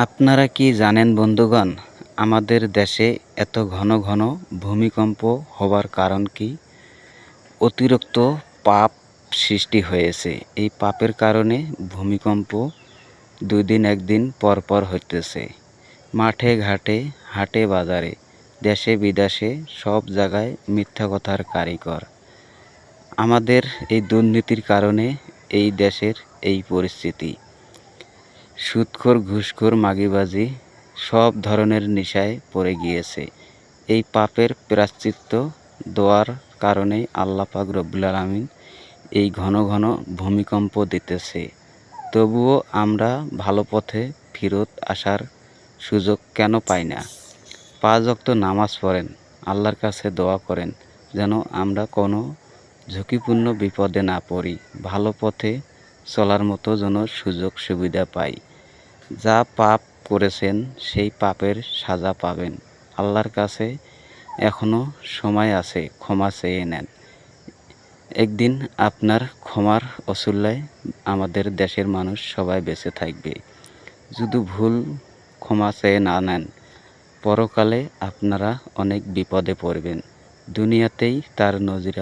আপনারা কি জানেন বন্ধুগণ, আমাদের দেশে এত ঘন ঘন ভূমিকম্প হবার কারণ কি? অতিরিক্ত পাপ সৃষ্টি হয়েছে। এই পাপের কারণে ভূমিকম্প ২ দিন ১ দিন পর পর হইতেছে। মাঠে ঘাটে, হাটে বাজারে, দেশে বিদেশে সব জায়গায় মিথ্যা কথার কারিগর। আমাদের এই দুর্নীতির কারণে এই দেশের এই পরিস্থিতি। সুদখোর, ঘুষখোর, মাগিবাজি সব ধরনের নেশায় পড়ে গিয়েছে। এই পাপের প্রায়শ্চিত্ত দেওয়ার কারণেই আল্লাহ পাক রব্বুল আলামিন এই ঘন ঘন ভূমিকম্প দিতেছে। তবুও আমরা ভালো পথে ফিরত আসার সুযোগ কেন পাই না? ৫ ওয়াক্ত নামাজ পড়েন, আল্লাহর কাছে দোয়া করেন যেন আমরা কোনো ঝুঁকিপূর্ণ বিপদে না পড়ি, ভালো পথে চলার মতো যেন সুযোগ সুবিধা পাই। যা পাপ করেছেন সেই পাপের সাজা পাবেন। আল্লাহর কাছে এখনো সময় আছে, ক্ষমা চেয়ে নেন। একদিন আপনার ক্ষমার অছিলায় আমাদের দেশের মানুষ সবাই বেঁচে থাকবে। যদি ভুল ক্ষমা চেয়ে না নেন, পরকালে আপনারা অনেক বিপদে পড়বেন। দুনিয়াতেই তার নজির